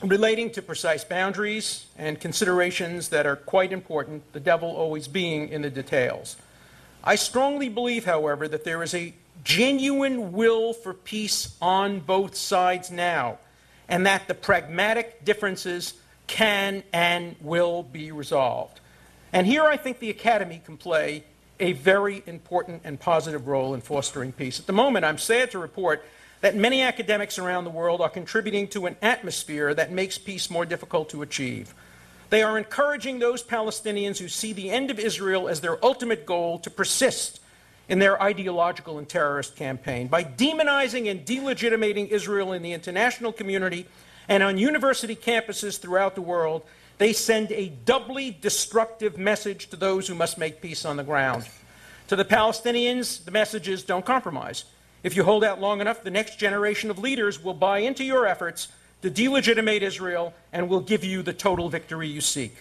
relating to precise boundaries and considerations that are quite important, the devil always being in the details. I strongly believe, however, that there is a genuine will for peace on both sides now, and that the pragmatic differences can and will be resolved. And here I think the Academy can play a very important and positive role in fostering peace. At the moment, I'm sad to report that many academics around the world are contributing to an atmosphere that makes peace more difficult to achieve. They are encouraging those Palestinians who see the end of Israel as their ultimate goal to persist in their ideological and terrorist campaign. By demonizing and delegitimating Israel in the international community and on university campuses throughout the world, they send a doubly destructive message to those who must make peace on the ground. To the Palestinians, the message is don't compromise. If you hold out long enough, the next generation of leaders will buy into your efforts to delegitimate Israel and will give you the total victory you seek.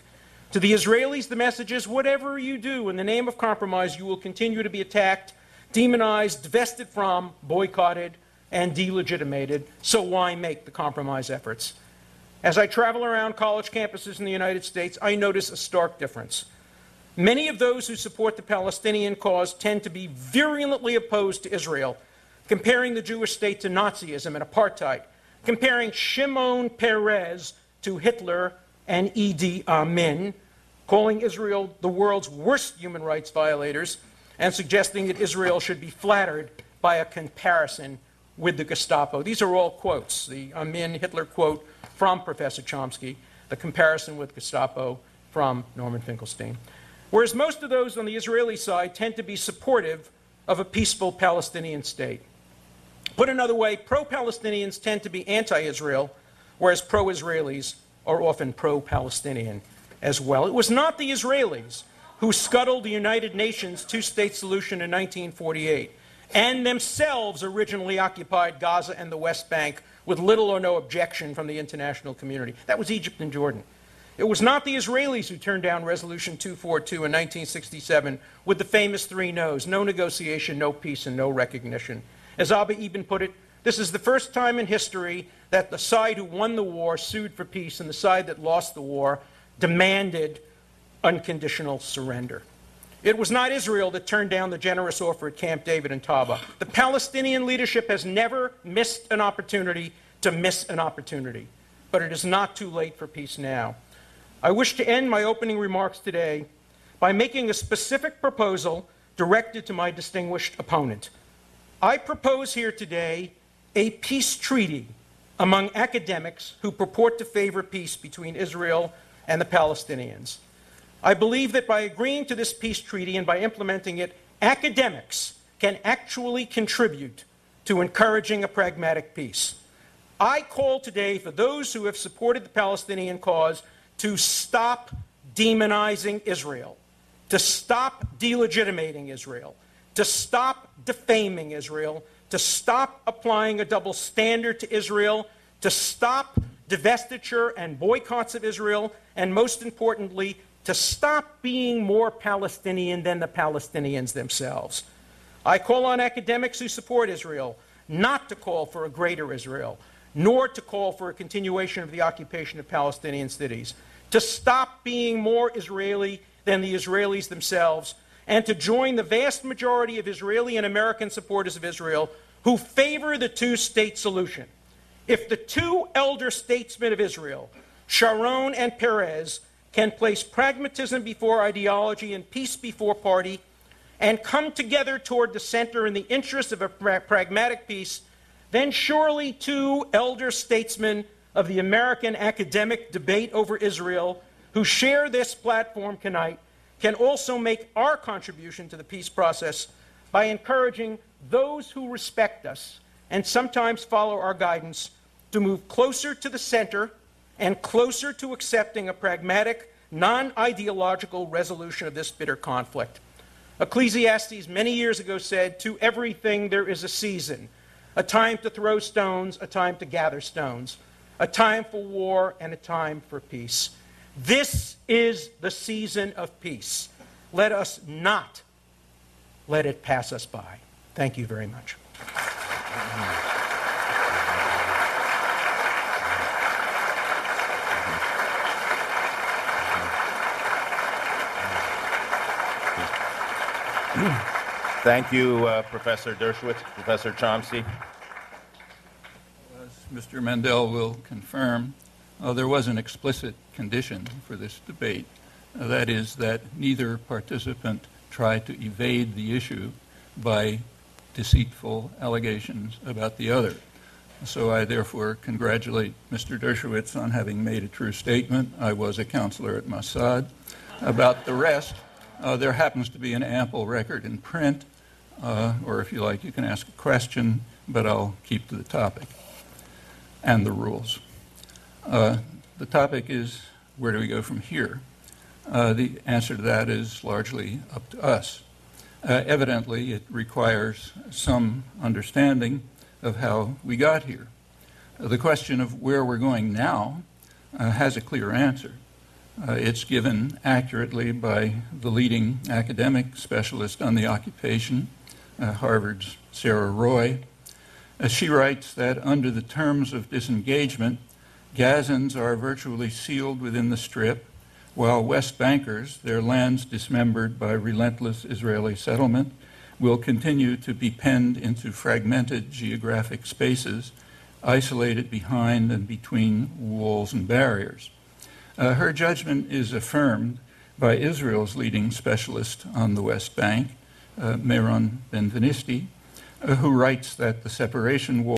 To the Israelis, the message is whatever you do in the name of compromise, you will continue to be attacked, demonized, divested from, boycotted, and delegitimated. So why make the compromise efforts? As I travel around college campuses in the United States, I notice a stark difference. Many of those who support the Palestinian cause tend to be virulently opposed to Israel, comparing the Jewish state to Nazism and apartheid, comparing Shimon Peres to Hitler and Idi Amin, calling Israel the world's worst human rights violators, and suggesting that Israel should be flattered by a comparison with the Gestapo. These are all quotes. The Amin-Hitler quote from Professor Chomsky, the comparison with Gestapo from Norman Finkelstein. Whereas most of those on the Israeli side tend to be supportive of a peaceful Palestinian state. Put another way, pro-Palestinians tend to be anti-Israel, whereas pro-Israelis are often pro-Palestinian as well. It was not the Israelis who scuttled the United Nations two-state solution in 1948 and themselves originally occupied Gaza and the West Bank with little or no objection from the international community. That was Egypt and Jordan. It was not the Israelis who turned down Resolution 242 in 1967 with the famous three no's: no negotiation, no peace, and no recognition. As Abba Eban put it, this is the first time in history that the side who won the war sued for peace and the side that lost the war demanded unconditional surrender. It was not Israel that turned down the generous offer at Camp David and Taba. The Palestinian leadership has never missed an opportunity to miss an opportunity, but it is not too late for peace now. I wish to end my opening remarks today by making a specific proposal directed to my distinguished opponent. I propose here today a peace treaty among academics who purport to favor peace between Israel and the Palestinians. I believe that by agreeing to this peace treaty and by implementing it, academics can actually contribute to encouraging a pragmatic peace. I call today for those who have supported the Palestinian cause to stop demonizing Israel, to stop delegitimating Israel, to stop defaming Israel, to stop applying a double standard to Israel, to stop divestiture and boycotts of Israel, and most importantly, to stop being more Palestinian than the Palestinians themselves. I call on academics who support Israel not to call for a greater Israel, nor to call for a continuation of the occupation of Palestinian cities, to stop being more Israeli than the Israelis themselves, and to join the vast majority of Israeli and American supporters of Israel who favor the two-state solution. If the two elder statesmen of Israel, Sharon and Peres, can place pragmatism before ideology and peace before party, and come together toward the center in the interest of a pragmatic peace, then surely two elder statesmen of the American academic debate over Israel who share this platform tonight can also make our contribution to the peace process by encouraging those who respect us and sometimes follow our guidance to move closer to the center and closer to accepting a pragmatic, non-ideological resolution of this bitter conflict. Ecclesiastes many years ago said, "To everything there is a season, a time to throw stones, a time to gather stones, a time for war and a time for peace." This is the season of peace. Let us not let it pass us by. Thank you very much. Thank you, Professor Dershowitz. Professor Chomsky. As Mr. Mandel will confirm, there was an explicit condition for this debate. That is that neither participant tried to evade the issue by deceitful allegations about the other. So I therefore congratulate Mr. Dershowitz on having made a true statement. I was a counselor at Mossad. About the rest, there happens to be an ample record in print, or if you like, you can ask a question, but I'll keep to the topic and the rules. The topic is, where do we go from here? The answer to that is largely up to us. Evidently, it requires some understanding of how we got here. The question of where we're going now has a clear answer. It's given accurately by the leading academic specialist on the occupation, Harvard's Sarah Roy. She writes that under the terms of disengagement, Gazans are virtually sealed within the Strip, while West Bankers, their lands dismembered by relentless Israeli settlement, will continue to be penned into fragmented geographic spaces, isolated behind and between walls and barriers. Her judgment is affirmed by Israel's leading specialist on the West Bank, Meron Ben-Venisti, who writes that the separation wall